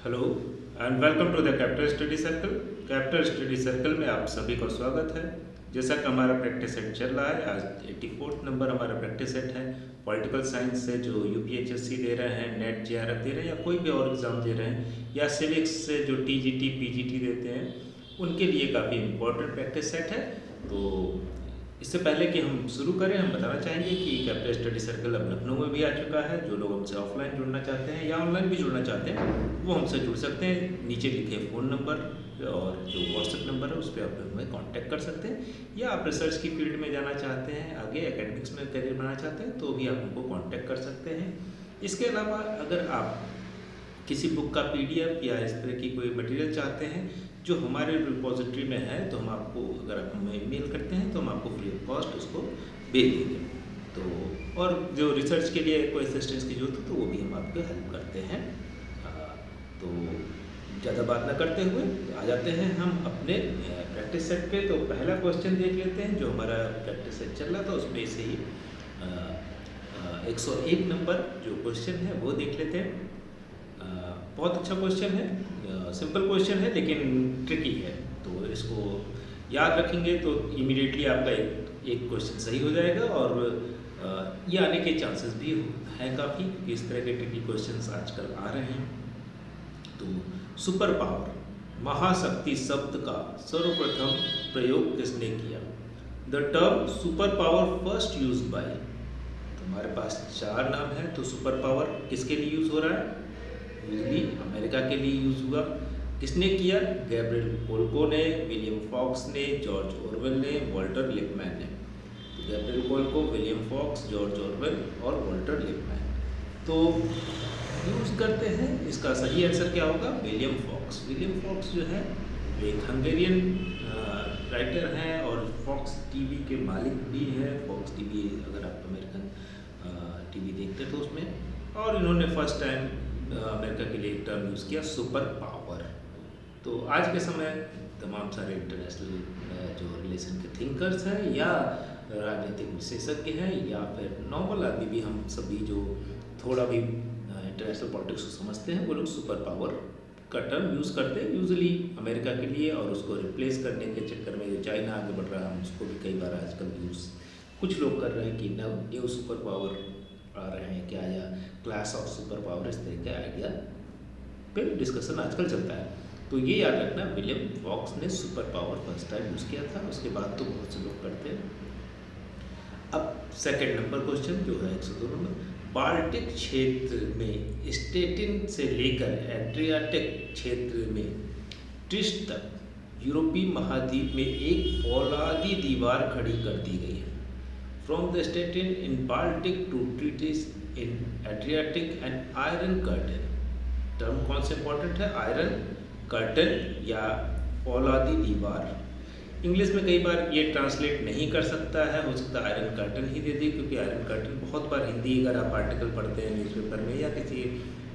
Hello and welcome to the capital study circle. Capital study circle में आप सभी का स्वागत है। जैसा कि हमारा प्रैक्टिस सेट चल रहा है, आज 84 नंबर हमारा प्रैक्टिस सेट है। पॉलिटिकल साइंस से जो यूपीएचएससी दे रहे हैं, नेट जेआरएफ दे रहे हैं या कोई भी और एग्ज़ाम दे रहे हैं, या सिविक्स से जो टीजीटी पीजीटी देते हैं, उनके लिए काफ़ी इम्पोर्टेंट प्रैक्टिस सेट है। तो इससे पहले कि हम शुरू करें, हम बताना चाहेंगे कि कैपिटल स्टडी सर्कल अब लखनऊ में भी आ चुका है। जो लोग हमसे ऑफलाइन जुड़ना चाहते हैं या ऑनलाइन भी जुड़ना चाहते हैं, वो हमसे जुड़ सकते हैं। नीचे लिखे फ़ोन नंबर और जो व्हाट्सएप नंबर है उस पर आप हमें कांटेक्ट कर सकते हैं, या आप रिसर्च की फील्ड में जाना चाहते हैं, आगे एकेडमिक्स में करियर बनाना चाहते हैं, तो भी आप हमको कांटेक्ट कर सकते हैं। इसके अलावा अगर आप किसी बुक का पीडीएफ या इस तरह की कोई मटेरियल चाहते हैं जो हमारे रिपोजिटरी में है, तो हम आपको, अगर आप हमें मेल करते हैं तो हम आपको फ्री ऑफ कॉस्ट उसको भेज देंगे। तो और जो रिसर्च के लिए कोई असिस्टेंस की जरूरत हो तो वो भी हम आपको हेल्प करते हैं। तो ज़्यादा बात ना करते हुए आ जाते हैं हम अपने प्रैक्टिस सेट पे। तो पहला क्वेश्चन देख लेते हैं। जो हमारा प्रैक्टिस सेट चल रहा था उसमें से ही 101 नंबर जो क्वेश्चन है वो देख लेते हैं। बहुत अच्छा क्वेश्चन है, सिंपल क्वेश्चन है लेकिन ट्रिकी है। तो इसको याद रखेंगे तो इमीडिएटली आपका एक क्वेश्चन सही हो जाएगा, और ये आने के चांसेस भी हैं काफ़ी, क्योंकि इस तरह के ट्रिकी क्वेश्चंस आजकल आ रहे हैं। तो सुपर पावर, महाशक्ति शब्द का सर्वप्रथम प्रयोग किसने किया? The term super power first use by. तो हमारे पास चार नाम है। तो सुपर पावर किसके लिए यूज़ हो रहा है? यूजली अमेरिका के लिए यूज़ हुआ। किसने किया? गैब्रियल कोल्को ने, विलियम फॉक्स ने, जॉर्ज ऑरवेल ने, वॉल्टर लिपमैन ने। तो Gabriel Kolko, William Fox, George Orwell और वॉल्टर लिपमैन तो यूज़ करते हैं। इसका सही आंसर क्या होगा? William fox. विलियम फॉक्स जो है एक हंगेरियन राइटर हैं और फॉक्स टीवी के मालिक भी हैं। फॉक्स टीवी, अगर आप अमेरिकन टीवी देखते तो उसमें, और इन्होंने फर्स्ट टाइम अमेरिका के लिए एक टर्म यूज़ किया, सुपर पावर। तो आज के समय तमाम सारे इंटरनेशनल जो रिलेशन के थिंकर्स हैं या राजनीतिक विशेषज्ञ हैं या फिर नॉर्मल आदमी भी, हम सभी जो थोड़ा भी इंटरनेशनल पॉलिटिक्स को समझते हैं, वो लोग सुपर पावर का टर्म यूज़ करते हैं यूजुअली अमेरिका के लिए। और उसको रिप्लेस करने के चक्कर में जो चाइना आगे बढ़ रहा है, उसको भी कई बार आजकल यूज़ कुछ लोग कर रहे हैं कि न्यू सुपर पावर आ रहे हैं क्या, या क्लास ऑफ सुपर पावर, इस तरह के आइडिया पे डिस्कशन आजकल चलता है। तो ये याद रखना, विलियम फॉक्स ने super power first time use किया था। उसके बाद तो बहुत से लोग करते हैं। अब सेकंड नंबर क्वेश्चन जो है 102 नंबर, बाल्टिक क्षेत्र में स्टेटिन से लेकर एड्रियाटिक क्षेत्र में ट्रिश तक यूरोपीय महाद्वीप में एक फौलादी दीवार खड़ी कर दी गई है। From the Stettin in Baltic to Trieste in Adriatic and iron curtain. Term कौन से इंपॉर्टेंट है? आयरन कर्टन या फौलादी दीवार। इंग्लिश में कई बार ये ट्रांसलेट नहीं कर सकता है, हो सकता है आयरन कर्टन ही दे दे, क्योंकि आयरन कर्टन बहुत बार हिंदी, अगर आप आर्टिकल पढ़ते हैं न्यूज़पेपर में या किसी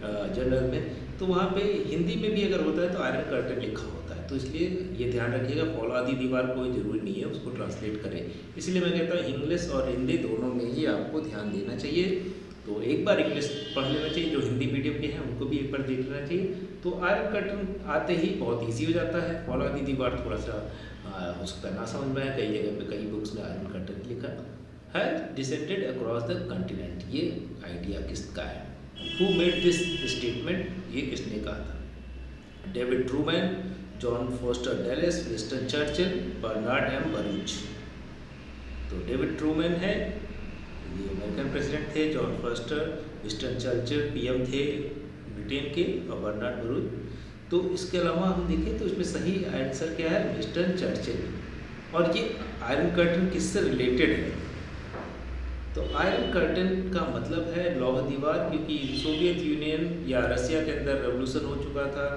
जर्नल में, तो वहाँ पे हिंदी में भी अगर होता है तो आयरन कर्टन लिखा होता है। तो इसलिए ये ध्यान रखिएगा, फौलादी दीवार कोई ज़रूरी नहीं है उसको ट्रांसलेट करें। इसलिए मैं कहता हूँ इंग्लिश और हिंदी दोनों में ही आपको ध्यान देना चाहिए। तो एक बार इंग्लिश पढ़ लेना चाहिए, जो हिंदी मीडियम के हैं उनको भी एक बार देख लेना चाहिए। तो आयरन कर्टन आते ही बहुत ईजी हो जाता है। फौलादी दीवार थोड़ा सा हो सकता है ना समझ में आए, कई जगह पे कई बुक्स में आयरन कर्टन लिखा है। डिसेंडेड अक्रॉस द कंटिनेंट, ये आइडिया किसका है? हु मेड दिस स्टेटमेंट, ये किसने कहा था? David Truman, John Foster Dulles, Winston Churchill, Bernard M Baruch. तो डेविड ट्रूमैन है, ये अमेरिकन प्रेसिडेंट थे। John Foster, Winston Churchill PM थे ब्रिटेन के, और बर्नार्ड बरूच। तो इसके अलावा हम देखें तो इसमें सही आंसर क्या है? Winston Churchill. और ये आयरन कर्टन किससे रिलेटेड है? तो आयरन कर्टन का मतलब है लौह दीवार, क्योंकि सोवियत यूनियन या रसिया के अंदर रेवोल्यूशन हो चुका था,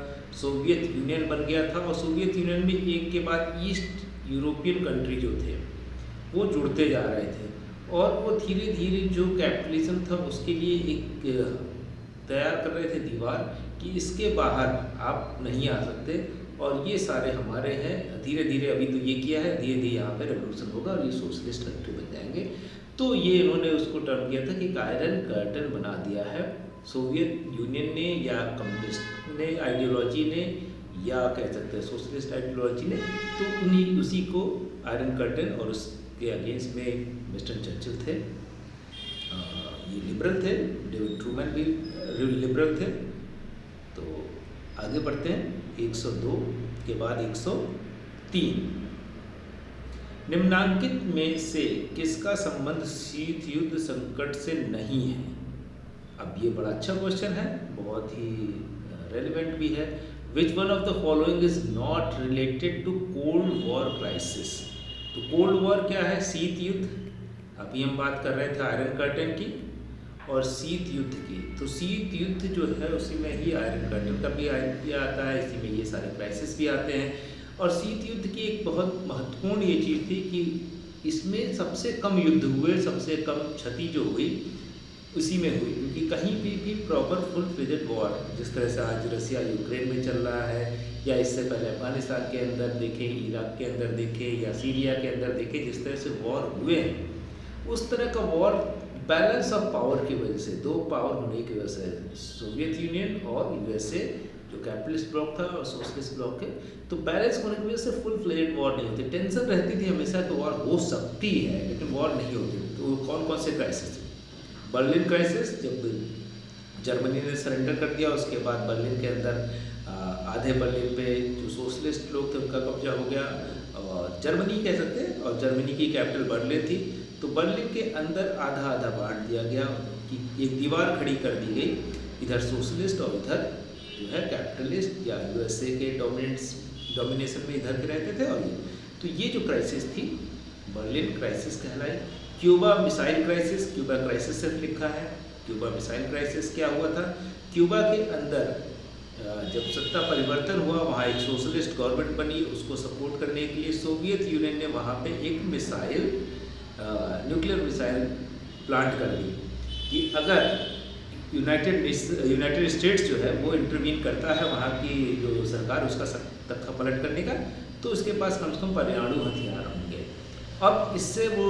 सोवियत यूनियन बन गया था, और सोवियत यूनियन में एक के बाद ईस्ट यूरोपियन कंट्री जो थे वो जुड़ते जा रहे थे, और वो धीरे धीरे जो कैपिटलिज्म था उसके लिए एक तैयार कर रहे थे दीवार, कि इसके बाहर आप नहीं आ सकते, और ये सारे हमारे हैं। धीरे धीरे अभी तो ये किया है, धीरे धीरे यहाँ पे रेवोल्यूशन होगा और ये सोशलिस्ट कंट्री बन जाएंगे। तो ये इन्होंने उसको टर्म किया था कि एक आयरन कर्टन बना दिया है सोवियत यूनियन ने या कम्युनिस्ट ने आइडियोलॉजी ने या कह सकते हैं सोशलिस्ट आइडियोलॉजी ने, तो उन्हीं उसी को आयरन कर्टन, और उसके अगेंस्ट में विंस्टन चर्चिल थे, ये लिबरल थे, डेविड ट्रूमैन भी लिबरल थे। तो आगे बढ़ते हैं 102 के बाद 103। निम्नांकित में से किसका संबंध शीत युद्ध संकट से नहीं है? अब ये बड़ा अच्छा क्वेश्चन है, बहुत ही रेलिवेंट भी है। Which one of the following is not related to cold war crisis? तो कोल्ड वॉर क्या है? शीत युद्ध। अभी हम बात कर रहे थे आयरन कर्टन की और शीत युद्ध की। तो शीत युद्ध जो है उसी में ही आयरन कर्टन का भी आता है, इसी में ये सारे क्राइसिस भी आते हैं। और शीत युद्ध की एक बहुत महत्वपूर्ण ये चीज़ थी कि इसमें सबसे कम युद्ध हुए, सबसे कम क्षति जो हुई उसी में हुई, क्योंकि कहीं भी प्रॉपर फुल फ्लेजेड वॉर, जिस तरह से आज रसिया यूक्रेन में चल रहा है, या इससे पहले अफगानिस्तान के अंदर देखें, इराक के अंदर देखें, या सीरिया के अंदर देखें, जिस तरह से वॉर हुए हैं, उस तरह का वॉर बैलेंस ऑफ पावर की वजह से, दो पावर होने की वजह से, सोवियत यूनियन और यूएसए जो कैपिटलिस्ट ब्लॉक था और सोशलिस्ट ब्लॉक है, तो बैलेंस होने की वजह से फुल फ्लेजेड वॉर नहीं होती। टेंशन रहती थी हमेशा कि वॉर हो सकती है, लेकिन वॉर नहीं होती। तो कौन कौन से क्राइसिस थे? बर्लिन क्राइसिस, जब जर्मनी ने सरेंडर कर दिया, उसके बाद बर्लिन के अंदर आधे बर्लिन पे जो सोशलिस्ट लोग थे उनका कब्जा हो गया, और जर्मनी कह सकते हैं, और जर्मनी की कैपिटल बर्लिन थी। तो बर्लिन के अंदर आधा आधा बांट दिया गया, कि एक दीवार खड़ी कर दी गई, इधर सोशलिस्ट और इधर जो है कैपिटलिस्ट या यूएसए के डोमिनेशन में इधर के रहते थे। और तो ये जो क्राइसिस थी बर्लिन क्राइसिस कहलाई। Cuba missile crisis, Cuba crisis सिर्फ लिखा है। क्यूबा मिसाइल क्राइसिस क्या हुआ था? क्यूबा के अंदर जब सत्ता परिवर्तन हुआ, वहाँ एक सोशलिस्ट गवर्नमेंट बनी, उसको सपोर्ट करने के लिए सोवियत यूनियन ने वहाँ पे एक मिसाइल, न्यूक्लियर मिसाइल प्लांट कर दी कि अगर यूनाइटेड स्टेट्स जो है वो इंटरवीन करता है वहाँ की जो सरकार, उसका तख्ता पलट करने का, तो उसके पास कम से कम परमाणु हथियार होंगे। अब इससे वो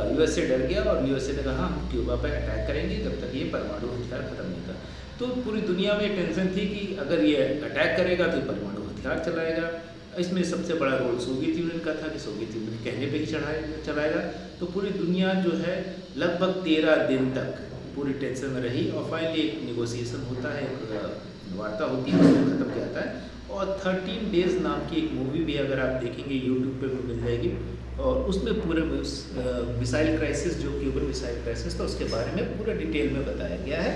यूएसए डर गया और यूएसए ने कहा हम क्यूबा पर अटैक करेंगे जब तक ये परमाणु हथियार खत्म नहीं कर। तो पूरी दुनिया में टेंशन थी कि अगर ये अटैक करेगा तो परमाणु हथियार चलाएगा। इसमें सबसे बड़ा रोल सोवियत यूनियन का था कि सोवियत यूनियन कहने पे ही चलाएगा। तो पूरी दुनिया जो है लगभग 13 दिन तक पूरी टेंशन में रही, और फाइनली एक नेगोशिएशन होता है, एक वार्ता होती है, खत्म किया जाता है। और 13 डेज नाम की एक मूवी भी अगर आप देखेंगे यूट्यूब पे मिल जाएगी, और उसमें पूरे मिसाइल क्राइसिस, जो क्यूबन मिसाइल क्राइसिस था, उसके बारे में पूरा डिटेल में बताया गया है,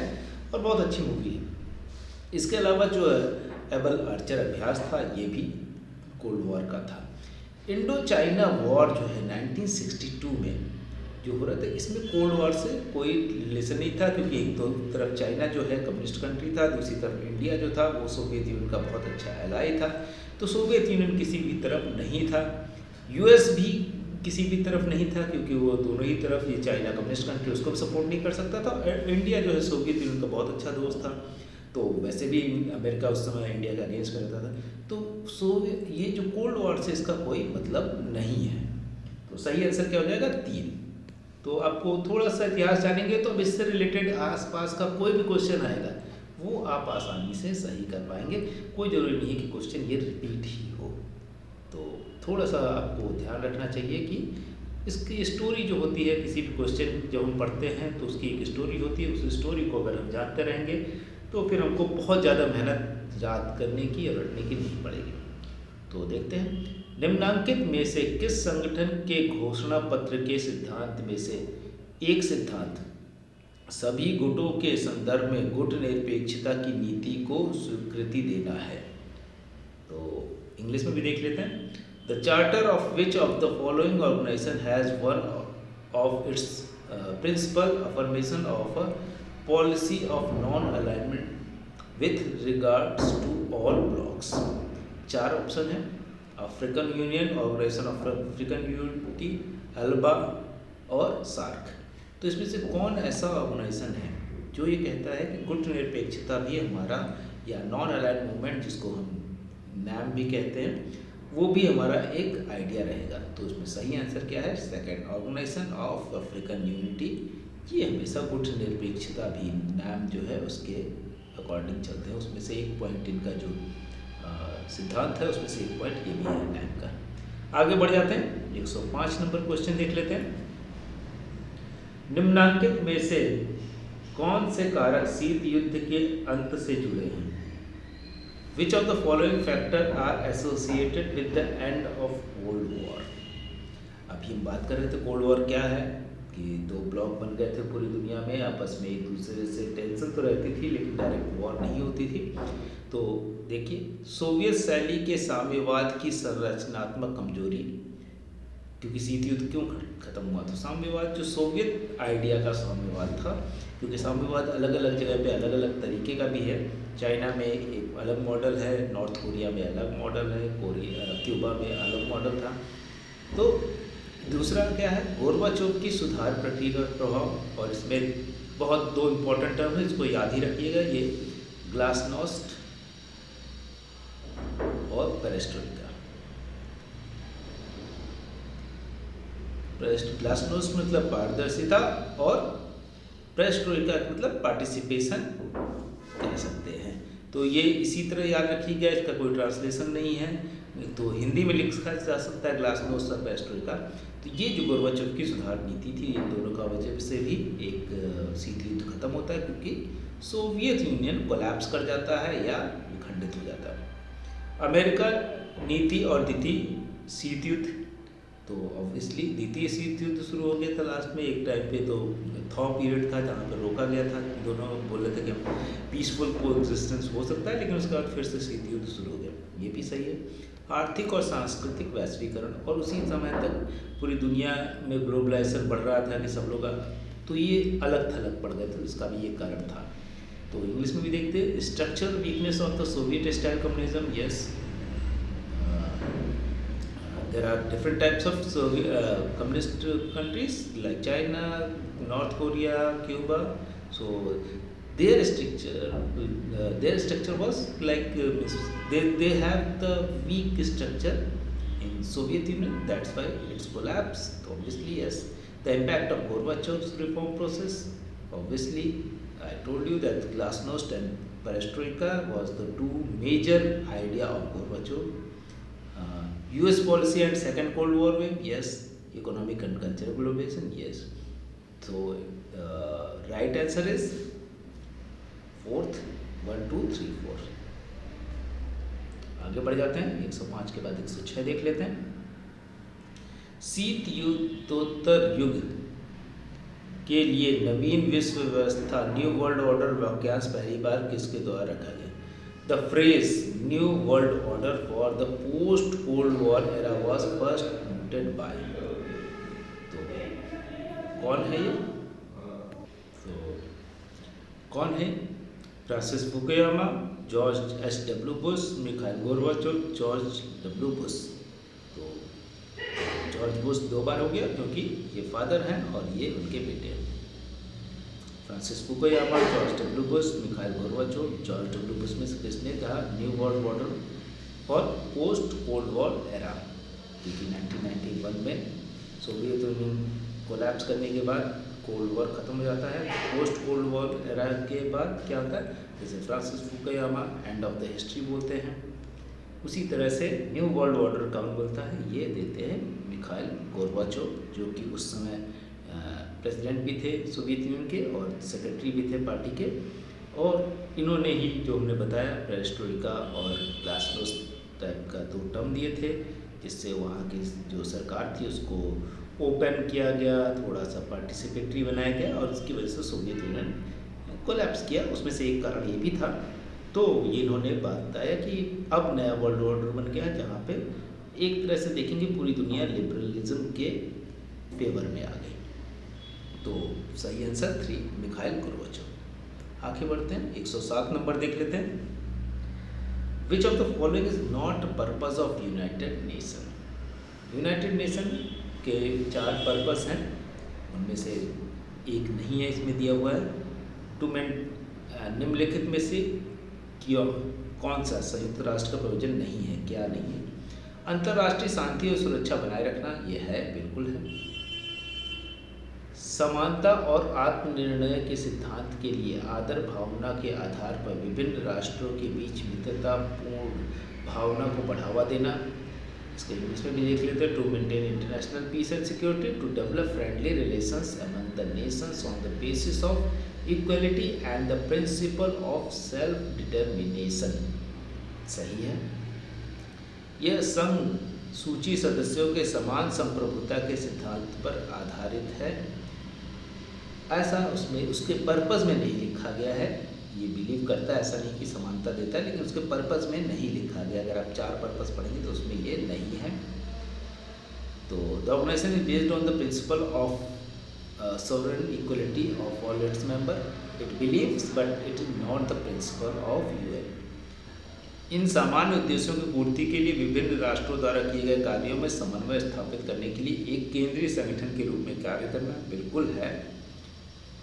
और बहुत अच्छी मूवी है। इसके अलावा जो एबल आर्चर अभ्यास था, ये भी कोल्ड वॉर का था। इंडो चाइना वॉर जो है 1962 में जो हो रहा था, इसमें कोल्ड वॉर से कोई रिलेशन नहीं था, क्योंकि एक तो तरफ चाइना जो है कम्युनिस्ट कंट्री था, दूसरी तरफ इंडिया जो था वो सोवियत यूनियन का बहुत अच्छा एलाय था। तो सोवियत यूनियन किसी भी तरफ नहीं था, यूएस भी किसी भी तरफ नहीं था, क्योंकि वो दोनों ही तरफ, ये चाइना कम्युनिस्ट कंट्री, उसको भी सपोर्ट नहीं कर सकता था। इंडिया जो है सोवियत यूनियन का बहुत अच्छा दोस्त था, तो वैसे भी अमेरिका उस समय इंडिया का अगेंस्ट में रहता था। तो ये जो कोल्ड वॉर से इसका कोई मतलब नहीं है। तो सही आंसर क्या हो जाएगा? 3। तो आपको थोड़ा सा इतिहास जानेंगे तो अब इससे रिलेटेड आसपास का कोई भी क्वेश्चन आएगा वो आप आसानी से सही कर पाएंगे। कोई ज़रूरी नहीं है कि क्वेश्चन ये रिपीट ही हो। तो थोड़ा सा आपको ध्यान रखना चाहिए कि इसकी स्टोरी जो होती है, किसी भी क्वेश्चन जब हम पढ़ते हैं तो उसकी एक स्टोरी होती है। उस स्टोरी को अगर हम जानते रहेंगे तो फिर हमको बहुत ज़्यादा मेहनत याद करने की और रटने की नहीं पड़ेगी। तो देखते हैं, निम्नांकित में से किस संगठन के घोषणा पत्र के सिद्धांत में से एक सिद्धांत सभी गुटों के संदर्भ में गुट निरपेक्षता की नीति को स्वीकृति देना है? तो इंग्लिश में भी देख लेते हैं। The charter of which of the following organisation has one of its principal affirmation of a policy of non alignment with regards to all blocs. 4 option है, African Union, Organisation of African Unity, ALBA और SAARC. तो इसमें से कौन ऐसा organisation है जो ये कहता है कि गुट निरपेक्षता भी हमारा, या नॉन अलाइड मूवमेंट जिसको हम नाम भी कहते हैं, वो भी हमारा एक आइडिया रहेगा। तो उसमें सही आंसर क्या है? Second, organisation of African unity. ये हमेशा गुटनिरपेक्षता अधिनियम जो है उसके अकॉर्डिंग चलते हैं। उसमें से एक पॉइंट इनका जो सिद्धांत है उसमें से एक पॉइंट ये भी है नाम का। आगे बढ़ जाते हैं, 105 नंबर क्वेश्चन देख लेते हैं। निम्नलिखित में से कौन से कारक शीत युद्ध के अंत से जुड़े हैं? Which of the following factors are associated with the end of Cold War? अभी हम बात कर रहे थे कोल्ड वॉर क्या है, कि दो ब्लॉक बन गए थे पूरी दुनिया में, आपस में एक दूसरे से टेंशन तो रहती थी लेकिन डायरेक्ट वॉर नहीं होती थी। तो देखिए, सोवियत शैली के साम्यवाद की संरचनात्मक कमजोरी, क्योंकि शीत युद्ध क्यों खत्म हुआ? तो साम्यवाद, जो सोवियत आइडिया का साम्यवाद था, क्योंकि साम्यवाद अलग अलग जगह पे अलग अलग तरीके का भी है। चाइना में एक अलग मॉडल है, नॉर्थ कोरिया में अलग मॉडल है, क्यूबा में अलग मॉडल था। तो दूसरा क्या है? गोर्बाचोव की सुधार प्रक्रिया का प्रभाव, और इसमें बहुत दो इम्पोर्टेंट टर्म है, इसको याद ही रखिएगा, ये ग्लासनोस्ट और पेरेस्ट्रोइका। ग्लासनोस्ट मतलब पारदर्शिता और पेरेस्ट्रोइका मतलब पार्टिसिपेशन कह सकते हैं। तो ये इसी तरह याद रखिएगा, इसका कोई ट्रांसलेशन नहीं है, तो हिंदी में लिखा जा सकता है ग्लासनोस्ट और पेरेस्ट्रोइका। तो ये जो गोर्बाचोव की सुधार नीति थी, इन दोनों का वजह से भी एक शीत युद्ध खत्म होता है, क्योंकि सोवियत यूनियन कोलैप्स कर जाता है या विखंडित हो जाता है। अमेरिका नीति और द्वितीय शीत युद्ध, तो ऑब्वियसली द्वितीय शीत युद्ध शुरू हो गया था लास्ट में, एक टाइम पे तो थॉ पीरियड था जहाँ पर रोका गया था, दोनों बोल रहे थे कि पीसफुल कोएग्जिस्टेंस हो सकता है, लेकिन उसके बाद फिर से शीत युद्ध शुरू हो गया, ये भी सही है। आर्थिक और सांस्कृतिक वैश्वीकरण, और उसी समय तक पूरी दुनिया में ग्लोबलाइजेशन बढ़ रहा था कि सब लोग, तो ये अलग थलग पड़ गए थे, इसका भी ये कारण था। तो इंग्लिश में भी देखते हैं, structural weakness of the Soviet style communism. Yes, there are different types of communist countries like China, North Korea, Cuba. So their structure was like they have the weak structure in Soviet Union. That's why it's collapsed. Obviously, yes. The impact of Gorbachev's reform process. Obviously, I told you that Glasnost and Perestroika was the two major idea of Gorbachev. US policy and second Cold War में, yes. Economic and cultural globalization, yes. So right answer is fourth, 1 2 3 4। आगे बढ़ जाते हैं, 105 के बाद 106 देख लेते हैं। शीत युद्धोत्तर युग के लिए नवीन विश्व व्यवस्था न्यू वर्ल्ड ऑर्डर वाक्यांश पहली बार किसके द्वारा रखा गया? The phrase New World Order for the post-Cold War era was first noted by, तो कौन है ये? तो कौन है? Francis Fukuyama, George S W. Bush, Mikhail Gorbachev, George W. Bush. तो जॉर्ज बुश 2 बार हो गया, क्योंकि ये फादर हैं और ये उनके बेटे हैं। Francis Fukuyama, George W. Bush, Mikhail Gorbachev. George W. Bush में से किसने कहा new world order for post cold war era? क्योंकि 1991 में सोवियत यूनियन कोलैप्स करने के बाद कोल्ड वॉर खत्म हो जाता है। पोस्ट कोल्ड वॉर एरा के बाद क्या होता है? जैसे Francis Fukuyama end of the history बोलते हैं, उसी तरह से न्यू वर्ल्ड ऑर्डर कौन बोलता है? ये देते हैं मिखाइल गोर्बाचोव, जो कि उस समय प्रेसिडेंट भी थे सोवियत यूनियन के और सेक्रेटरी भी थे पार्टी के, और इन्होंने ही जो हमने बताया पेरेस्ट्रोइका और ग्लासनोस्ट टाइप का 2 टर्म दिए थे, जिससे वहाँ की जो सरकार थी उसको ओपन किया गया, थोड़ा सा पार्टिसिपेटरी बनाया गया, और उसकी वजह से सोवियत यूनियन कोलैप्स किया। उसमें से एक कारण ये भी था। तो ये इन्होंने बताया कि अब नया वर्ल्ड ऑर्डर बन गया, जहाँ पे एक तरह से देखेंगे पूरी दुनिया लिबरलिज्म के फेवर में आ गई। तो सही आंसर 3, मिखाइल गोर्बाचोव। आगे बढ़ते हैं, 107 नंबर देख लेते हैं। विच of the following is not purpose of United nation? United nation के 4 पर्पस हैं, उनमें से एक नहीं है इसमें दिया हुआ है। निम्नलिखित में से कौन सा संयुक्त राष्ट्र का प्रयोजन नहीं है? क्या नहीं है? अंतर्राष्ट्रीय शांति और सुरक्षा बनाए रखना, यह है, बिल्कुल है। समानता और आत्मनिर्णय के सिद्धांत के लिए आदर भावना के आधार पर विभिन्न राष्ट्रों के बीच मित्रतापूर्ण भावना को बढ़ावा देना। इसके इंग्लिश में भी देख लेते हैं। To maintain international peace and security, to develop friendly relations among the nations on the basis of equality and the principle of self determination. सही है। यह संघ सूची सदस्यों के समान संप्रभुता के सिद्धांत पर आधारित है। ऐसा उसमें उसके पर्पस में नहीं लिखा गया है। ये बिलीव करता है, ऐसा नहीं कि समानता देता है, लेकिन उसके पर्पस में नहीं लिखा गया। अगर आप 4 पर्पस पढ़ेंगे तो उसमें ये नहीं है। तो the organisation is based on the principle of sovereign equality of all its member. It believes but it is not the principle of UN. इन सामान्य उद्देश्यों की पूर्ति के लिए विभिन्न राष्ट्रों द्वारा किए गए कार्यों में समन्वय स्थापित करने के लिए एक केंद्रीय संगठन के रूप में कार्य करना, बिल्कुल है।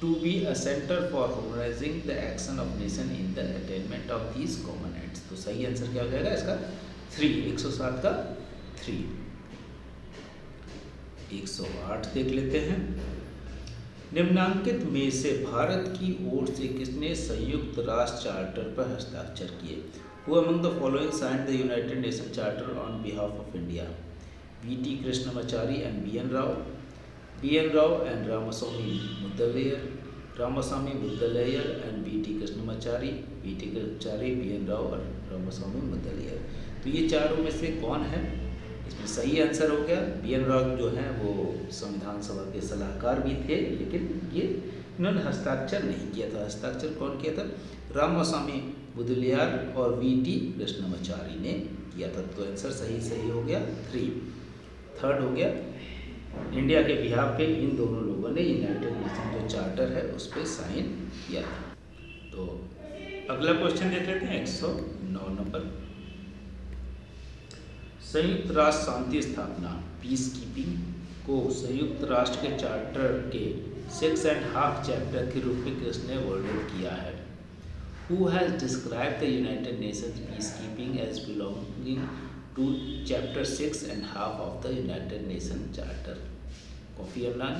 To be a centre for harmonising the action of nation in the attainment of these common ends. तो सही आंसर क्या हो जाएगा इसका? 3, 107 का 3। 108 देख लेते हैं। निम्नांकित में से भारत की ओर से किसने संयुक्त राष्ट्र चार्टर पर हस्ताक्षर किए? Who among the following signed the United Nations Charter on behalf of India? V.T. Krishnamachari and B.N. Rao. B.N. Rao and Ramaswamy Mudaliar. Ramaswamy Mudaliar and V.T. Krishnamachari. V.T. Krishnamachari, B.N. Rao और रामास्वामी मुदलियार। तो ये चारों में से कौन है? इसमें सही आंसर हो गया B.N. राव जो हैं वो संविधान सभा के सलाहकार भी थे, लेकिन ये इन्होंने हस्ताक्षर नहीं किया था। हस्ताक्षर कौन किया था? रामास्वामी मुदलियार और V.T. कृष्णमाचारी ने किया था। तो आंसर सही हो गया 3। थर्ड हो गया, इंडिया के बिहाफ पे इन दोनों लोगों ने यूनाइटेड नेशन जो चार्टर है उस पर साइन किया था। तो अगला क्वेश्चन देख लेते हैं 109 नंबर। संयुक्त राष्ट्र शांति स्थापना पीस कीपिंग को संयुक्त राष्ट्र के चार्टर के 6.5 चैप्टर के रूप में किसने वर्णित किया है? Who has described the United Nations peacekeeping as belonging to chapter 6.5 of the United Nations Charter? Kofi Annan,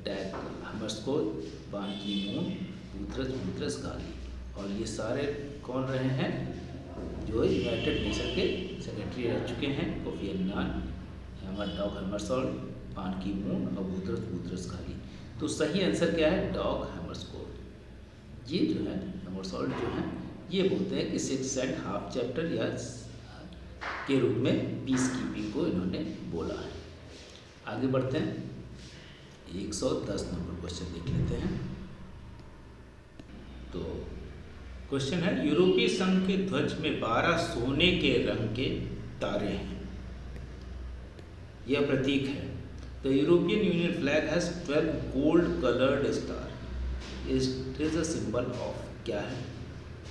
Dag Hammarskjöld, Ban Ki-moon, Boutros Ghali। और ये सारे कौन रहे हैं? जो यूनाइटेड नेशन के सेक्रेटरी रह चुके हैं। कोफी अन्नान, डॉग हैमरशोल्ड, बान की मून और बोutros घाली। तो सही आंसर क्या है? डॉग हैमरशोल्ड। ये जो है हैमरशोल्ड जो है ये बोलते हैं कि 6.5 चैप्टर या के रूप में पीस कीपिंग को इन्होंने बोला है। आगे बढ़ते हैं, 110 नंबर क्वेश्चन देख लेते हैं। तो क्वेश्चन है, यूरोपीय संघ के ध्वज में 12 सोने के रंग के तारे हैं, यह प्रतीक है। The European union flag has 12 gold coloured star, it is a symbol of, क्या है?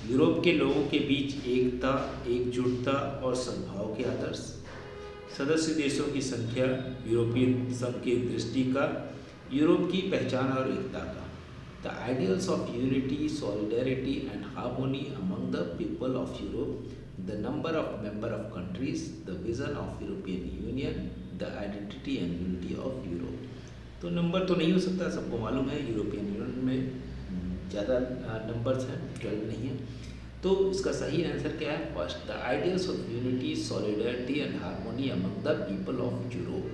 यूरोप के लोगों के बीच एकता, एकजुटता और सद्भाव के आदर्श। सदस्य देशों की संख्या, यूरोपीय संघ की दृष्टि का, यूरोप की पहचान और एकता का। The ideals of unity, solidarity and harmony among the people of Europe, the number of member of countries, the vision of European Union, the identity and unity of Europe। तो नंबर तो नहीं हो सकता, सबको मालूम है यूरोपियन यूनियन में ज़्यादा नंबर्स हैं, 12 नहीं है। तो इसका सही आंसर क्या है? First, the ideals of unity, solidarity and harmony among the people of Europe.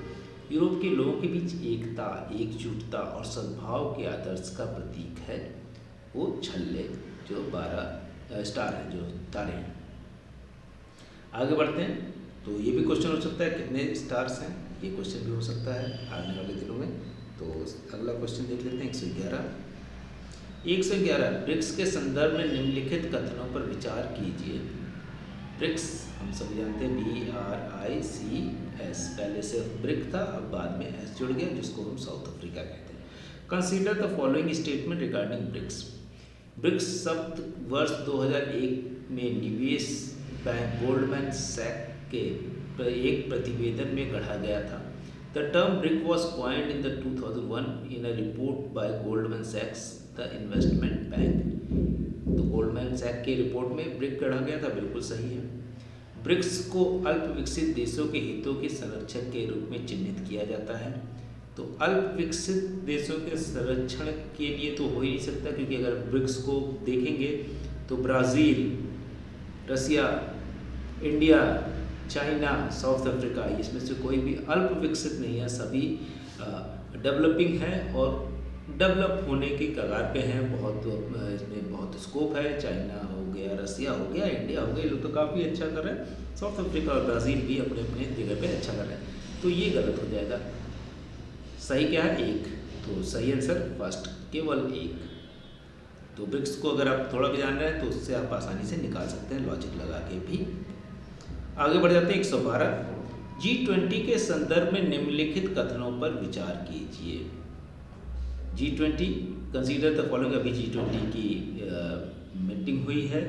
Europe के लोगों के बीच एकता, एकजुटता और सद्भाव के आदर्श का प्रतीक है वो छल्ले, जो 12 स्टार हैं, जो तारे हैं। आगे बढ़ते हैं, तो ये भी क्वेश्चन हो सकता है कितने स्टार्स हैं, ये क्वेश्चन भी हो सकता है आने वाले दिनों में। तो अगला क्वेश्चन देख लेते हैं 111। ब्रिक्स के संदर्भ में निम्नलिखित कथनों पर विचार कीजिए। ब्रिक्स हम सब जानते हैं BRICS, पहले सिर्फ ब्रिक था, अब बाद में एस जुड़ गया, जिसको हम साउथ अफ्रीका कहते हैं। Consider the following statement regarding BRICS. BRICS शब्द वर्ष 2001 में निवेश बैंक गोल्डमैन सैक के एक प्रतिवेदन में गढ़ा गया था। The term BRIC was coined in the 2001 in a report by Goldman सैक्स द इन्वेस्टमेंट बैंक। तो गोल्डमैन सैक की रिपोर्ट में ब्रिक गढ़ा गया था, बिल्कुल सही है। ब्रिक्स को अल्प विकसित देशों के हितों के संरक्षक के रूप में चिन्हित किया जाता है। तो अल्प विकसित देशों के संरक्षण के लिए तो हो ही नहीं सकता, क्योंकि अगर ब्रिक्स को देखेंगे तो ब्राज़ील, रसिया, इंडिया, चाइना, साउथ अफ्रीका, इसमें से कोई भी अल्प विकसित नहीं है, सभी डेवलपिंग है और डेवलप होने की कगार पे हैं। बहुत इसमें बहुत स्कोप है। चाइना हो गया, रसिया हो गया, इंडिया हो गया, लोग तो काफ़ी अच्छा कर रहे हैं। साउथ अफ्रीका और ब्राज़ील भी अपने अपने जगह पे अच्छा कर रहे हैं। तो ये गलत हो जाएगा। सही क्या है? एक। तो सही आंसर फर्स्ट, केवल एक। तो ब्रिक्स को अगर आप थोड़ा भी जान रहे हैं तो उससे आप आसानी से निकाल सकते हैं, लॉजिक लगा के भी। आगे बढ़ जाते हैं 112। G20 के संदर्भ में निम्नलिखित कथनों पर विचार कीजिए। G20 consider the following. अभी G20 की मीटिंग हुई है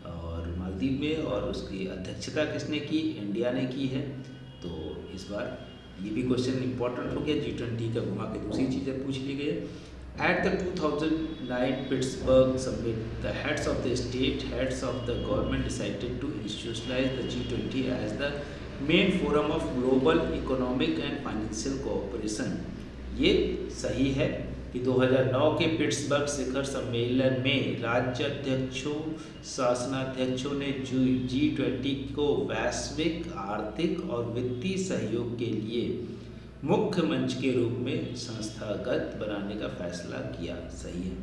और मालदीव में, और उसकी अध्यक्षता किसने की? इंडिया ने की है। तो इस बार ये भी क्वेश्चन इंपॉर्टेंट हो गया। G20 का घुमा के दूसरी चीज़ें पूछ ली गई है। At the 2009 Pittsburgh summit, the heads of the state, heads of the government decided to institutionalize the G20 as the main forum of global economic and financial cooperation। ये सही है कि 2009 के पिट्सबर्ग शिखर सम्मेलन में राज्य अध्यक्षों, शासनाध्यक्षों ने G20 को वैश्विक आर्थिक और वित्तीय सहयोग के लिए मुख्य मंच के रूप में संस्थागत बनाने का फैसला किया। सही है।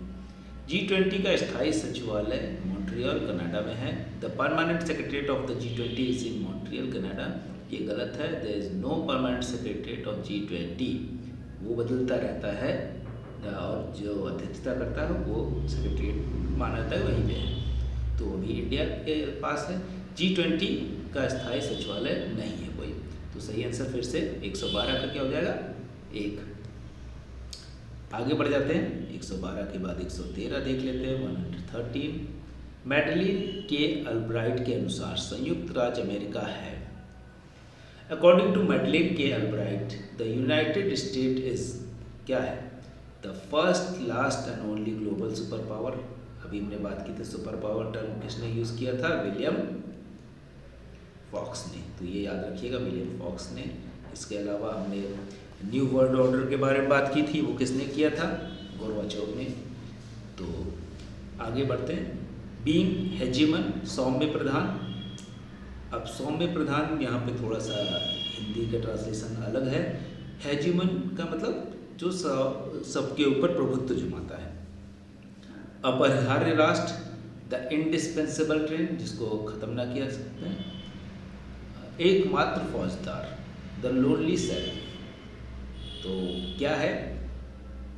G20 का स्थायी सचिवालय मॉन्ट्रियल कनाडा में है। The permanent secretariat of the G20 is in Montreal Canada. ये गलत है। There is no permanent secretariat of G20। वो बदलता रहता है और जो अध्यक्षता करता है वो सेक्रेटरीट माना जाता है, वहीं पे है। तो अभी इंडिया के पास है। G20 का स्थायी सचिवालय नहीं है कोई। तो सही आंसर फिर से 112 का क्या हो जाएगा? एक। आगे बढ़ जाते हैं। 112 के बाद 113 देख लेते हैं। 113। मैडलिन के अल्ब्राइट के अनुसार संयुक्त राज्य अमेरिका है। अकॉर्डिंग टू मैडलिन के Albright, the United state is क्या है? The first, last and only global super power. अभी हमने बात की थी सुपर पावर टर्म किसने यूज किया था? विलियम फॉक्स ने। तो ये याद रखिएगा, विलियम फॉक्स ने। इसके अलावा हमने न्यू वर्ल्ड ऑर्डर के बारे में बात की थी, वो किसने किया था? गोर्बाचोव ने। तो आगे बढ़ते हैं। बीइंग हेजिमन, सौम्य प्रधान। अब सौम्य प्रधान यहाँ पे थोड़ा सा हिंदी का ट्रांसलेशन अलग है। हेजिमन का मतलब जो सबके ऊपर प्रभुत्व जमाता है। अपरिहार्य राष्ट्र, द इंडिस्पेंसेबल ट्रेन, जिसको खत्म ना किया सकते हैं। एकमात्र फौजदार, द लोनली सेल्फ। तो क्या है?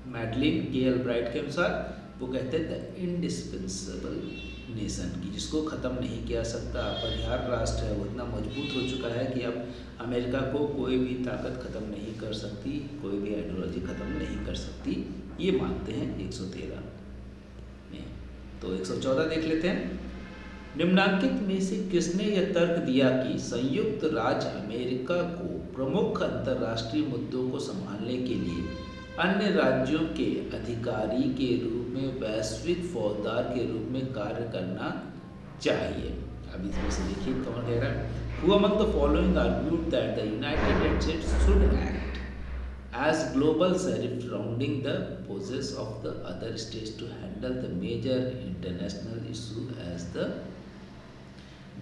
मैडलिन के अल्ब्राइट के अनुसार वो कहते हैं द इंडिस्पेंसेबल नेशन, की जिसको ख़त्म नहीं किया सकता। अपरिहार्य राष्ट्र है, वो इतना मजबूत हो चुका है कि अब अमेरिका को कोई भी ताकत ख़त्म नहीं कर सकती, कोई भी आइडियोलॉजी ख़त्म नहीं कर सकती, ये मानते हैं 113 में। तो 114 देख लेते हैं। निम्नांकित में से किसने यह तर्क दिया कि संयुक्त राज्य अमेरिका को प्रमुख अंतर्राष्ट्रीय मुद्दों को संभालने के लिए अन्य राज्यों के अधिकारी के रूप में वैश्विक फौजदार के रूप में कार्य करना चाहिए? अब इसमें से देखिए कौन कह रहा है। Who among the following argued that the United States should act as global sheriff surrounding the possessions of the other states to handle the major international issue as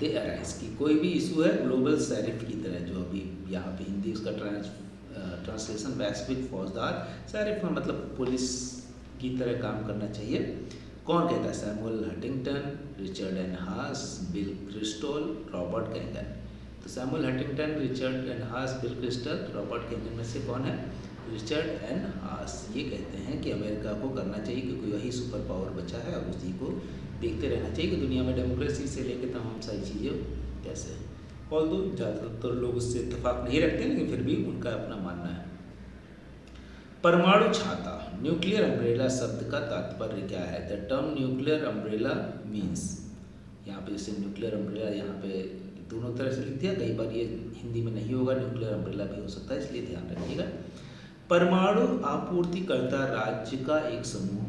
they arise? कि कोई भी इशू है global शरीफ की तरह, जो अभी यहाँ पे हिंदी उसका ट्रांसलेशन वैश्विक फौजदार, शरीफ में मतलब पुलिस की तरह काम करना चाहिए। कौन कहता है? सैमुअल हंटिंगटन, रिचर्ड एन हास, बिल क्रिस्टल, रॉबर्ट कैंगन। तो सैमुअल हंटिंगटन, रिचर्ड एन हास, बिल क्रिस्टल, रॉबर्ट कैंगन में से कौन है? रिचर्ड एन हास। ये कहते हैं कि अमेरिका को करना चाहिए क्योंकि वही सुपर पावर बचा है और उसी को देखते रहना चाहिए कि दुनिया में डेमोक्रेसी से लेकर तमाम सारी चीज़ें कैसे हैं। ऑल दो ज़्यादातर लोग उससे इत्तेफाक नहीं रखते, लेकिन फिर भी उनका अपना मानना है। परमाणु छाता, न्यूक्लियर अम्ब्रेला शब्द का तात्पर्य क्या है? The term nuclear umbrella means, यहाँ पे जैसे न्यूक्लियर अम्ब्रेला यहाँ पे दोनों तरह से लिख दिया, कई बार ये हिंदी में नहीं होगा, न्यूक्लियर अम्ब्रेला भी हो सकता है, इसलिए ध्यान रखिएगा। परमाणु आपूर्तिकर्ता राज्य का एक समूह,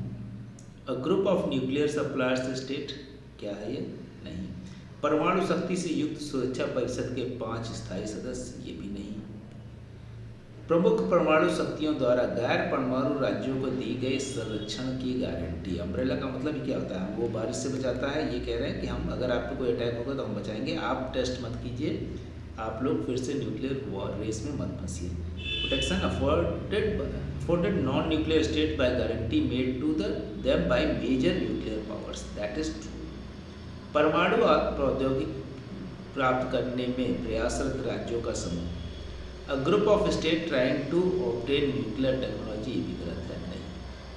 a group of nuclear suppliers state, क्या है ये? नहीं। परमाणु शक्ति से युक्त सुरक्षा परिषद के 5 स्थायी सदस्य, ये भी नहीं। प्रमुख परमाणु शक्तियों द्वारा गैर परमाणु राज्यों को दी गई संरक्षण की गारंटी। अम्ब्रेला का मतलब क्या होता है? वो बारिश से बचाता है। ये कह रहे हैं कि हम, अगर आपको कोई अटैक होगा तो हम बचाएंगे, आप टेस्ट मत कीजिए, आप लोग फिर से न्यूक्लियर वॉर रेस में मत फंसिए। Protection afforded non nuclear state by guarantee made to them by major nuclear powers, that is true. परमाणु प्रौद्योगिकी प्राप्त करने में प्रयासरत राज्यों का समूह, a group of state trying to obtain nuclear technology, ये भी गलत है, नहीं।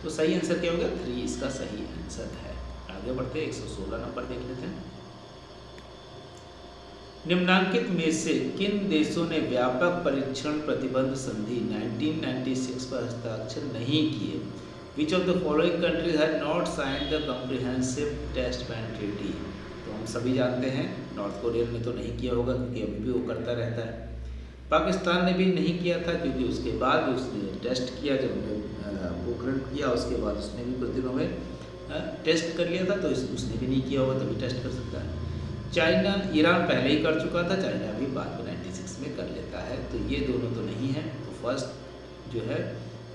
तो सही आंसर क्या होगा? 3 इसका सही आंसर है। आगे बढ़ते हैं, 116 नंबर देख लेते हैं। निम्नांकित में से किन देशों ने व्यापक परीक्षण प्रतिबंध संधि 1996 पर हस्ताक्षर नहीं किए? Which of the following countries have not signed the comprehensive test ban treaty? तो हम सभी जानते हैं नॉर्थ कोरिया ने तो नहीं किया होगा, क्योंकि अभी भी वो करता रहता है। पाकिस्तान ने भी नहीं किया था, क्योंकि उसके बाद उसने टेस्ट किया, जब पोखरण किया उसके बाद उसने भी कुछ दिनों में टेस्ट कर लिया था, तो उसने भी नहीं किया होगा, तभी टेस्ट कर सकता है। चाइना, ईरान पहले ही कर चुका था, चाइना भी बाद में 96 में कर लेता है। तो ये दोनों तो नहीं है। तो फर्स्ट जो है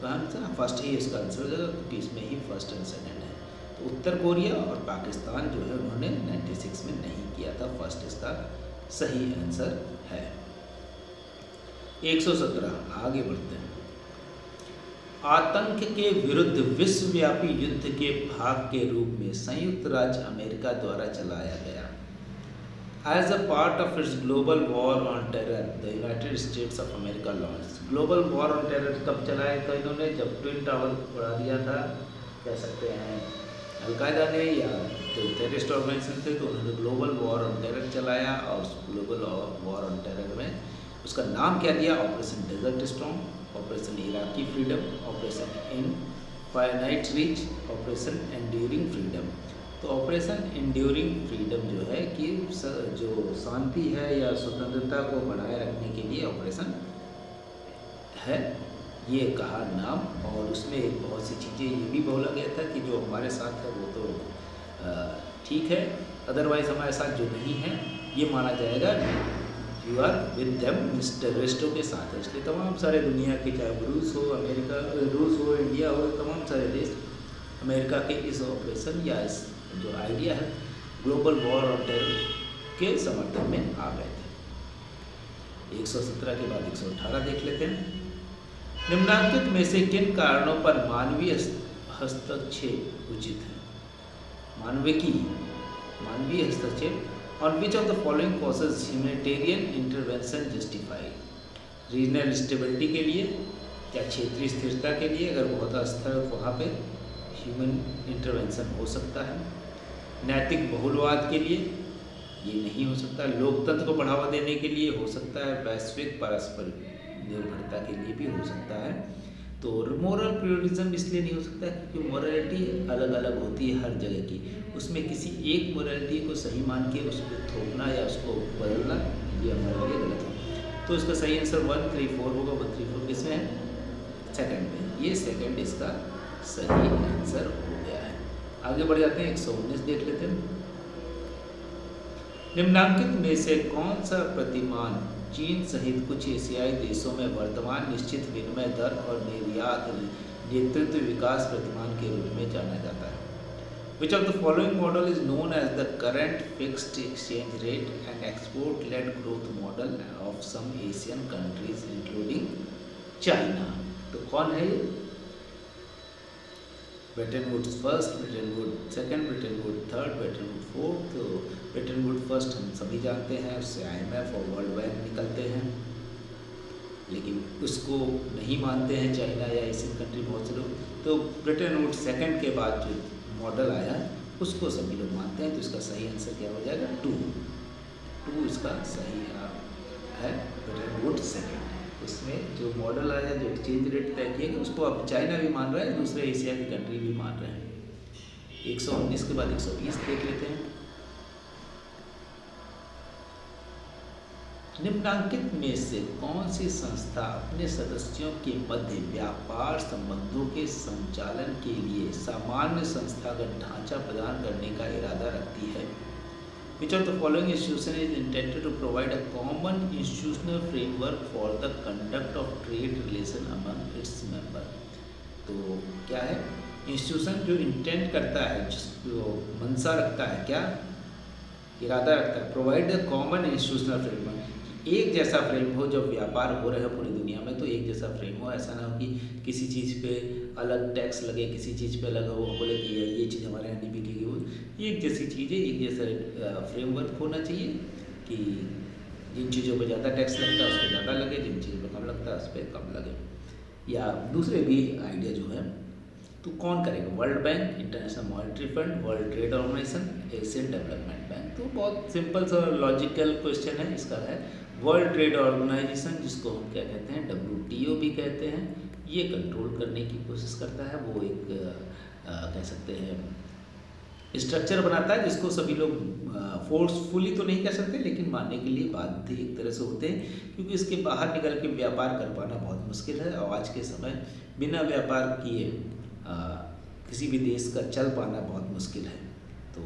आंसर, फर्स्ट ही इसका आंसर हो जाएगा, क्योंकि इसमें ही फर्स्ट एंड सेकेंड है। तो उत्तर कोरिया और पाकिस्तान जो है उन्होंने 96 में नहीं किया था, फर्स्ट इसका सही आंसर है। 117 आगे बढ़ते हैं। आतंक के विरुद्ध विश्वव्यापी युद्ध के भाग के रूप में संयुक्त राज्य अमेरिका द्वारा चलाया गया। As a part of its global war on terror, the United States of America launched. Global war on terror कब चलाया था इन्होंने? जब ट्विन टावर उड़ा दिया था, कह सकते हैं अलकायदा ने या जो टेररिस्ट ऑर्गेनाइजेशन थे, तो उन्होंने ग्लोबल वॉर ऑन टेरर चलाया। और उस ग्लोबल वॉर ऑन टेरर में उसका नाम क्या दिया? Operation desert storm, operation Iraqi freedom, operation infinite reach, operation enduring freedom. तो ऑपरेशन एंड्यूरिंग फ्रीडम जो है कि जो शांति है या स्वतंत्रता को बनाए रखने के लिए ऑपरेशन है, ये कहा नाम। और उसमें बहुत सी चीज़ें ये भी बोला गया था कि जो हमारे साथ है वो तो ठीक है, अदरवाइज़ हमारे साथ जो नहीं है ये माना जाएगा यू आर विद देम, टेररिस्टों के साथ है। इसलिए तमाम सारे दुनिया के, चाहे रूस हो, अमेरिका, रूस हो, इंडिया हो, तमाम सारे देश अमेरिका के इस ऑपरेशन या इस जो आइडिया है ग्लोबल वॉर ऑन टेरर के समर्थन में आ गए थे। 117 के बाद 118 देख लेते हैं। निम्नांकित में से किन कारणों पर मानवीय हस्तक्षेप उचित है? मानवीय हस्तक्षेप। On which of the following causes humanitarian intervention justified? Regional stability के लिए या क्षेत्रीय स्थिरता के लिए, अगर बहुत अस्थिर वहाँ पे ह्यूमन इंटरवेंशन हो सकता है। नैतिक बहुलवाद के लिए ये नहीं हो सकता। लोकतंत्र को बढ़ावा देने के लिए हो सकता है। वैश्विक परस्पर निर्भरता के लिए भी हो सकता है। तो मोरल प्योरिज्म इसलिए नहीं हो सकता क्योंकि मोरालिटी अलग अलग होती है हर जगह की। उसमें किसी एक मोरालिटी को सही मान के उस पर थोपना या उसको बदलना ये हमारे लिए गलत है। तो इसका सही आंसर 134 होगा। 134 किसमें है? सेकंड में। ये सेकंड इसका सही आंसर हो गया है। आगे बढ़ जाते हैं, 119 देख लेते हैं। निम्नांकित में से कौन सा प्रतिमान चीन सहित कुछ एशियाई देशों में वर्तमान निश्चित विनिमय दर और निर्यात नेतृत्व विकास प्रतिमान के रूप में जाना जाता है? Which of the following model is known as the current fixed exchange rate and export-led growth model of some Asian countries including China? तो कौन है ये? Bretton Woods first, Bretton Wood second, Bretton Wood third, Bretton Wood fourth. तो Bretton Wood first हम सभी जानते हैं, उससे IMF और वर्ल्ड बैंक निकलते हैं, लेकिन उसको नहीं मानते हैं चाइना या एशियन कंट्री बहुत से लोग। तो ब्रेटन वुड सेकंड के बाद जो मॉडल आया उसको सभी लोग मानते हैं। तो इसका सही आंसर क्या हो जाएगा? 2 इसका सही है। ब्रेटन वुड सेकंड, इसमें जो मॉडल आया, जो एक्सचेंज रेट तय किया गया, उसको अब चाइना भी मान रहा है, दूसरे एशिया की कंट्री भी मान रहे हैं। 119 के बाद 120 देख लेते हैं। निम्नांकित में से कौन सी संस्था अपने सदस्यों के मध्य व्यापार संबंधों के संचालन के लिए सामान्य संस्थागत ढांचा प्रदान करने का इरादा रखती है? Which of the following institution is intended to provide a common institutional framework for the conduct of trade relation among its member. तो क्या है, इंस्टीट्यूशन जो इंटेंट करता है, जिसको मंशा रखता है, क्या इरादा रखता है, provide a common institutional framework, एक जैसा फ्रेम हो, जब व्यापार हो रहे हो पूरी दुनिया में तो एक जैसा फ्रेम हो। ऐसा ना हो कि किसी चीज़ पे अलग टैक्स लगे, किसी चीज़ पे अलग हो, बोले कि ये चीज़ हमारे यहाँ नहीं बिकेगी। वो एक जैसी चीज़ें, एक जैसा फ्रेमवर्क होना चाहिए कि जिन चीज़ों पे ज़्यादा टैक्स लगता है उस पर ज़्यादा लगे, जिन चीज़ों पे कम लगता है उस पर कम लगे। या दूसरे भी आइडिया जो है तो कौन करेगा, World Bank, International Monetary Fund, World Trade Organisation, Asian Development Bank. तो बहुत सिंपल सा लॉजिकल क्वेश्चन है। इसका है वर्ल्ड ट्रेड ऑर्गेनाइजेशन, जिसको हम क्या कहते हैं, WTO भी कहते हैं, ये कंट्रोल करने की कोशिश करता है। वो एक कह सकते हैं स्ट्रक्चर बनाता है जिसको सभी लोग फोर्सफुली तो नहीं कर सकते लेकिन मानने के लिए बाध्य एक तरह से होते हैं, क्योंकि इसके बाहर निकल के व्यापार कर पाना बहुत मुश्किल है। और आज के समय बिना व्यापार किए किसी भी देश का चल पाना बहुत मुश्किल है। तो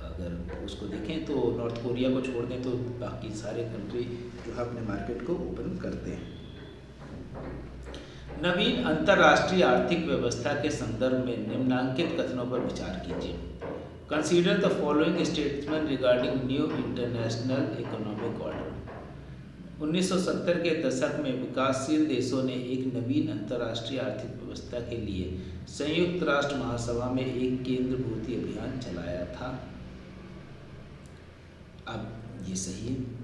अगर उसको देखें तो नॉर्थ कोरिया को छोड़ दें तो बाकी सारे कंट्री जो है अपने मार्केट को ओपन करते हैं। नवीन अंतर्राष्ट्रीय आर्थिक व्यवस्था के संदर्भ में निम्नांकित कथनों पर विचार कीजिए। Consider the following statement regarding new international economic order. 1970 के दशक में विकासशील देशों ने एक नवीन अंतर्राष्ट्रीय आर्थिक व्यवस्था के लिए संयुक्त राष्ट्र महासभा में एक केंद्रभूति अभियान चलाया था। अब ये सही है।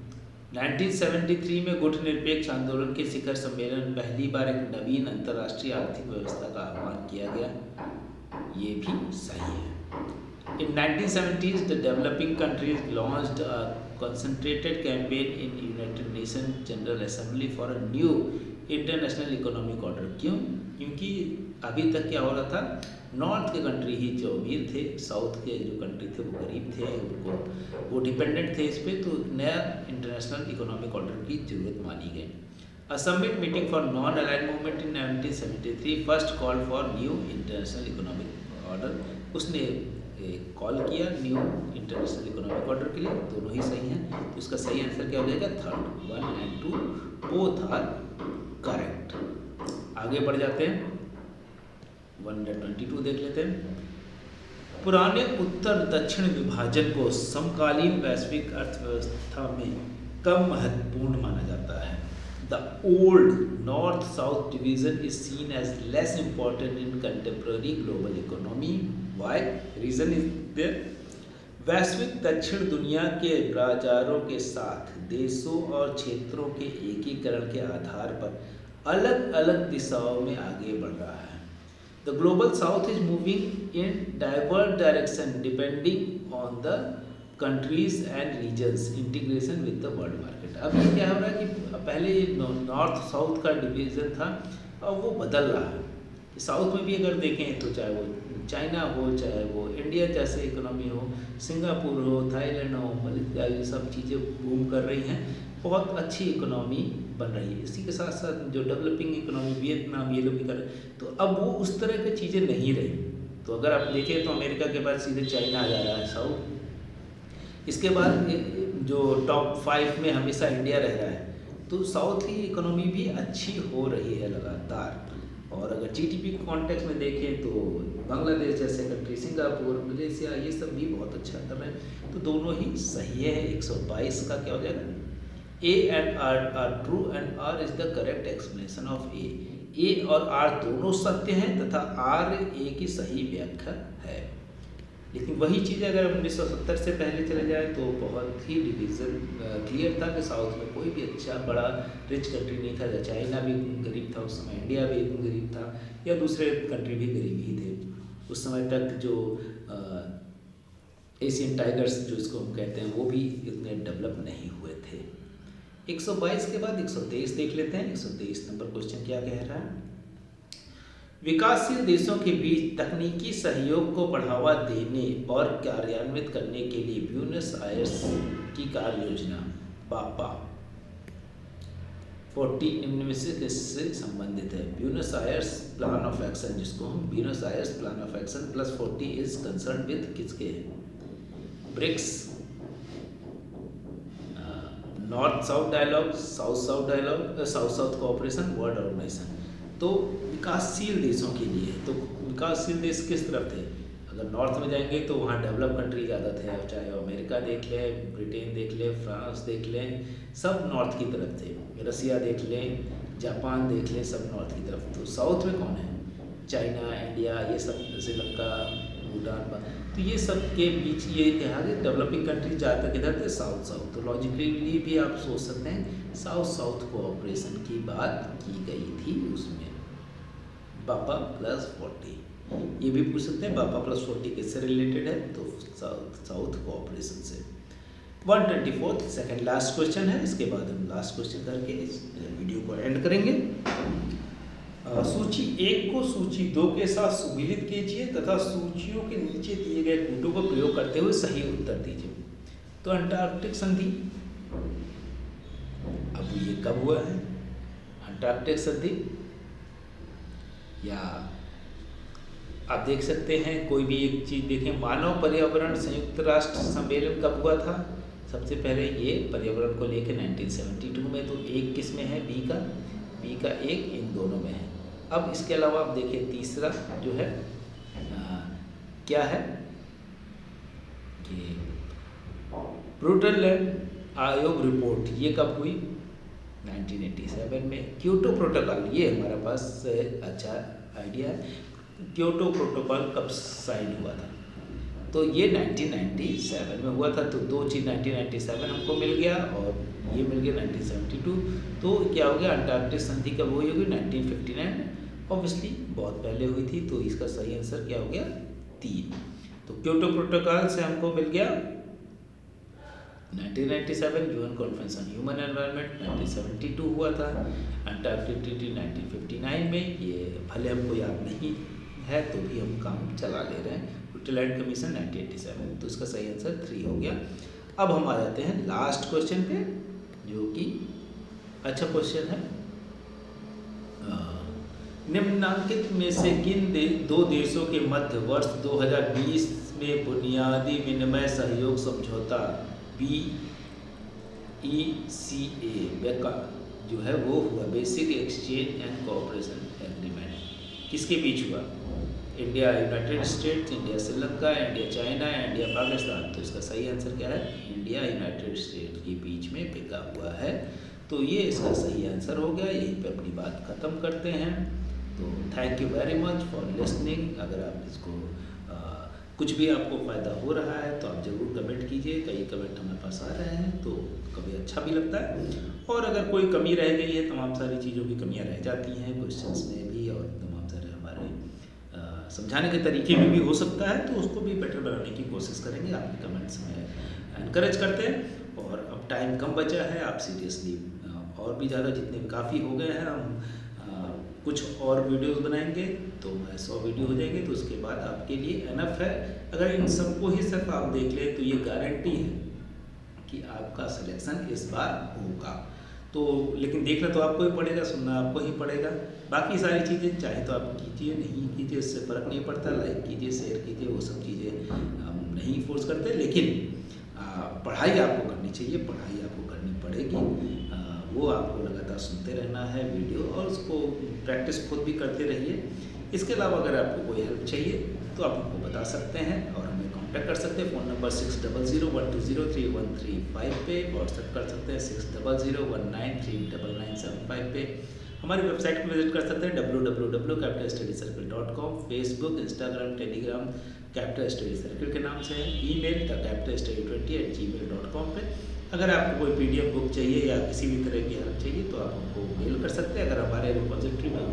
1973 में गुटनिरपेक्ष आंदोलन के शिखर सम्मेलन में पहली बार एक नवीन अंतर्राष्ट्रीय आर्थिक व्यवस्था का आह्वान किया गया, ये भी सही है। In 1970s, the developing countries launched a concentrated campaign in United Nations General Assembly for a new international economic order। क्यों? क्योंकि अभी तक क्या हो रहा था, नॉर्थ के कंट्री ही जो अमीर थे, साउथ के जो कंट्री थे वो गरीब थे, उनको वो डिपेंडेंट थे इस पे, तो नया इंटरनेशनल इकोनॉमिक ऑर्डर की जरूरत मानी गई। A summit meeting for non-aligned movement in 1973 first called for new international economic order। उसने कॉल किया न्यू इंटरनेशनल इकोनॉमिक ऑर्डर के लिए। दोनों ही सही हैं, तो इसका सही आंसर क्या हो जाएगा, third. 1 and 2 both are correct. आगे बढ़ जाते हैं, 122 देख लेते हैं। पुराने उत्तर दक्षिण विभाजन को समकालीन वैश्विक अर्थव्यवस्था में कम महत्वपूर्ण माना जाता है। The old north-south division is seen as less important in contemporary global economy. Why? Reason is there. वैश्विक दक्षिण दुनिया के बाजारों के साथ देशों और क्षेत्रों के एकीकरण के आधार पर अलग अलग दिशाओं में आगे बढ़ रहा है। The global south is moving in diverse direction depending on the countries and regions integration with the world market। अब ये क्या हो रहा है कि पहले नॉर्थ साउथ का डिवीज़न था, अब वो बदल रहा है। साउथ में भी अगर देखें तो चाहे वो चाइना हो, चाहे वो इंडिया जैसे इकोनॉमी हो, सिंगापुर हो, थाईलैंड हो, मलेशिया, ये सब चीज़ें बूम कर रही हैं, बहुत अच्छी इकोनॉमी बन रही है। इसी के साथ साथ जो डेवलपिंग इकोनॉमी वियतनाम, ये लोग भी कर रहे हैं, तो अब वो उस तरह की चीज़ें नहीं रही। तो अगर आप देखें तो अमेरिका के बाद सीधे चाइना आ जा रहा है साउथ, इसके बाद जो टॉप 5 में हमेशा इंडिया रह रहा है, तो साउथ की इकोनॉमी भी अच्छी हो रही है लगातार। और अगर GDP कॉन्टेक्स्ट में देखें तो बांग्लादेश जैसे कंट्री, सिंगापुर, मलेशिया, ये सब भी बहुत अच्छा कर रहे हैं। तो दोनों ही सही है। 122 का क्या हो जाएगा, A and R are true and R is the correct explanation of A। A और R दोनों सत्य हैं तथा R A की सही व्याख्या है। लेकिन वही चीज़ अगर 1970 से पहले चले जाए तो बहुत ही डिवीज़न क्लियर था कि साउथ में कोई भी अच्छा बड़ा रिच कंट्री नहीं था। चाइना भी गरीब था उस समय, इंडिया भी गरीब था, या दूसरे कंट्री भी गरीब ही थे उस समय तक। जो एशियन टाइगर्स जो इसको हम कहते हैं, वो भी इतने डेवलप नहीं हुए थे। 122 के बाद 123 देख लेते हैं। 123 नंबर क्वेश्चन क्या कह रहा है, विकासशील देशों के बीच तकनीकी सहयोग को बढ़ावा देने और कार्यान्वित करने के लिए ब्यूनस आयर्स की कार्य योजना बापा 40 निम्न में से किससे संबंधित है। Buenos Aires plan of action, जिसको हम Buenos Aires plan of action +40 is concern with किसके, BRICS, North South dialogue, South South dialogue, South South cooperation, world organisation. तो विकासशील देशों के लिए, तो विकासशील देश किस तरफ थे? अगर नॉर्थ में जाएंगे तो वहाँ डेवलप कंट्री ज़्यादा थे, चाहे अमेरिका देख लें, ब्रिटेन देख लें, फ्रांस देख लें, सब नॉर्थ की तरफ थे। रसिया देख लें, जापान देख लें, सब नॉर्थ की तरफ। तो साउथ में कौन है? चाइना, इंडिया, ये सब, श्रीलंका, भूटान, तो ये सब के बीच ये क्या है, डेवलपिंग कंट्री ज़्यादातर किधर थे? South south. तो लॉजिकली भी आप सोच सकते हैं साउथ साउथ कोऑपरेशन की बात की गई थी उसमें। बापा प्लस 40 ये भी पूछ सकते हैं, बापा प्लस 40 किससे रिलेटेड है? तो साउथ साउथ कोऑपरेशन से। 124 सेकंड लास्ट क्वेश्चन है, इसके बाद हम लास्ट क्वेश्चन करके इस वीडियो को एंड करेंगे। सूची 1 को सूची 2 के साथ सुमिलित कीजिए तथा सूचियों के नीचे दिए गए कूटों का प्रयोग करते हुए सही उत्तर दीजिए। तो अंटार्कटिक संधि, अब ये कब हुआ है? अंटार्कटिक संधि, या आप देख सकते हैं कोई भी एक चीज़ देखें, मानव पर्यावरण संयुक्त राष्ट्र सम्मेलन कब हुआ था? सबसे पहले ये पर्यावरण को लेकर 1972 में। तो एक किस में है? बी का एक इन दोनों में है। अब इसके अलावा आप देखिए तीसरा जो है क्या है कि ब्रुटलैंड आयोग रिपोर्ट, ये कब हुई? 1987 में। क्योटो प्रोटोकॉल, ये हमारे पास अच्छा आइडिया है, क्योटो प्रोटोकॉल कब साइन हुआ था? तो ये 1997 में हुआ था। तो दो चीज़ 1997 हमको मिल गया और ये मिल गया 1972। तो क्या हो गया? अंटार्कटिक संधि कब हुई होगी? 1959 में। ऑब्वियसली बहुत पहले हुई थी, तो इसका सही आंसर क्या हो गया? 3। तो क्योटो प्रोटोकॉल से हमको मिल गया 1997, UN conference on human environment 1972 हुआ था, अंटार्कटिक ट्रीटी 1959 में। ये भले हमको याद नहीं है तो भी हम काम चला ले रहे हैं। ब्रुटलैंड कमीशन 1987, तो इसका सही आंसर 3 हो गया। अब हम आ जाते हैं लास्ट क्वेश्चन पे, जो कि अच्छा क्वेश्चन है। निम्नलिखित में से किन दो देशों के मध्य वर्ष 2020 में बुनियादी विनिमय सहयोग समझौता BECA बेका जो है वो हुआ? Basic exchange and cooperation agreement किसके बीच हुआ? India United states, India Sri Lanka, India China, India Pakistan. तो इसका सही आंसर क्या है? इंडिया यूनाइटेड स्टेट्स के बीच में बेका हुआ है। तो ये इसका सही आंसर हो गया। यहीं पे अपनी बात ख़त्म करते हैं। तो thank you very much for listening. अगर आप इसको कुछ भी आपको फ़ायदा हो रहा है तो आप ज़रूर कमेंट कीजिए। कई कमेंट हमारे पास आ रहे हैं तो कभी अच्छा भी लगता है, और अगर कोई कमी रह गई है, तमाम सारी चीज़ों की कमियां रह जाती हैं क्वेश्चंस में भी, और तमाम सारे हमारे समझाने के तरीके में भी हो सकता है, तो उसको भी बेटर बनाने की कोशिश करेंगे। आपके कमेंट्स में एनकरेज करते हैं। और अब टाइम कम बचा है, आप सीरियसली और भी ज़्यादा, जितने भी काफ़ी हो गए हैं, हम कुछ और वीडियोस बनाएंगे तो 100 वीडियो हो जाएंगे। तो उसके बाद आपके लिए एनफ है। अगर इन सबको ही सिर्फ आप देख लें तो ये गारंटी है कि आपका सिलेक्शन इस बार होगा। तो लेकिन देखना तो आपको ही पड़ेगा, सुनना आपको ही पड़ेगा। बाकी सारी चीज़ें चाहे तो आप कीजिए, नहीं कीजिए, इससे फ़र्क नहीं पड़ता। लाइक कीजिए, शेयर कीजिए, वो सब चीज़ें हम नहीं फोर्स करते। लेकिन पढ़ाई आपको करनी चाहिए, पढ़ाई आपको करनी पड़ेगी। वो आपको लगातार सुनते रहना है वीडियो, और उसको प्रैक्टिस खुद भी करते रहिए। इसके अलावा अगर आपको कोई हेल्प चाहिए तो आप हमको बता सकते हैं और हमें कांटेक्ट कर सकते हैं। फ़ोन नंबर 6001203135 पे, व्हाट्सएप कर सकते हैं 6001939975 पे। हमारी वेबसाइट पर विजिट कर सकते हैं www.capitalstudycircle.com। Facebook, Instagram, Telegram capital study circle के नाम से है। ईमेल thecapitalstudy20@gmail.com पे। अगर आपको कोई PDF बुक चाहिए या किसी भी तरह की हेल्प चाहिए तो आप हमको मेल कर सकते हैं। अगर हमारे रिपोजिटरी में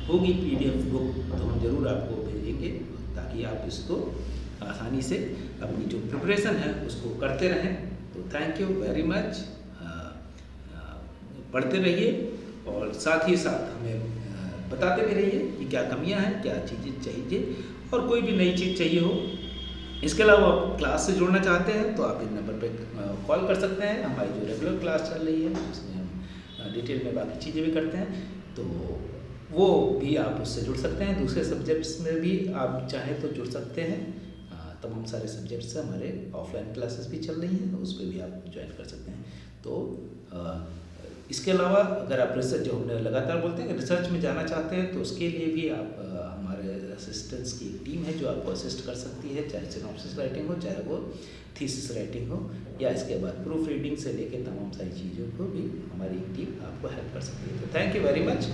होगी PDF बुक तो हम ज़रूर आपको भेजेंगे, ताकि आप इसको आसानी से अपनी जो प्रिपरेशन है उसको करते रहें। तो थैंक यू वेरी मच। पढ़ते रहिए और साथ ही साथ हमें बताते भी रहिए कि क्या कमियां हैं, क्या चीज़ें चाहिए, और कोई भी नई चीज़ चाहिए हो। इसके अलावा आप क्लास से जुड़ना चाहते हैं तो आप इन नंबर पे कॉल कर सकते हैं। हमारी जो रेगुलर क्लास चल रही है उसमें हम डिटेल में बाकी चीज़ें भी करते हैं, तो वो भी आप उससे जुड़ सकते हैं। दूसरे सब्जेक्ट्स में भी आप चाहें तो जुड़ सकते हैं। तमाम सारे सब्जेक्ट्स से हमारे ऑफलाइन क्लासेस भी चल रही हैं, उस पर भी आप ज्वाइन कर सकते हैं। तो इसके अलावा अगर आप रिसर्च, जो हमने लगातार बोलते हैं कि रिसर्च में जाना चाहते हैं, तो उसके लिए भी आप हमारे असिस्टेंट्स की टीम है जो आपको असिस्ट कर सकती है, चाहे सिनॉप्सिस राइटिंग हो, चाहे वो थीसिस राइटिंग हो, या इसके बाद प्रूफ रीडिंग से लेकर तमाम सारी चीज़ों को भी हमारी टीम आपको हेल्प कर सकती है। तो थैंक यू वेरी मच।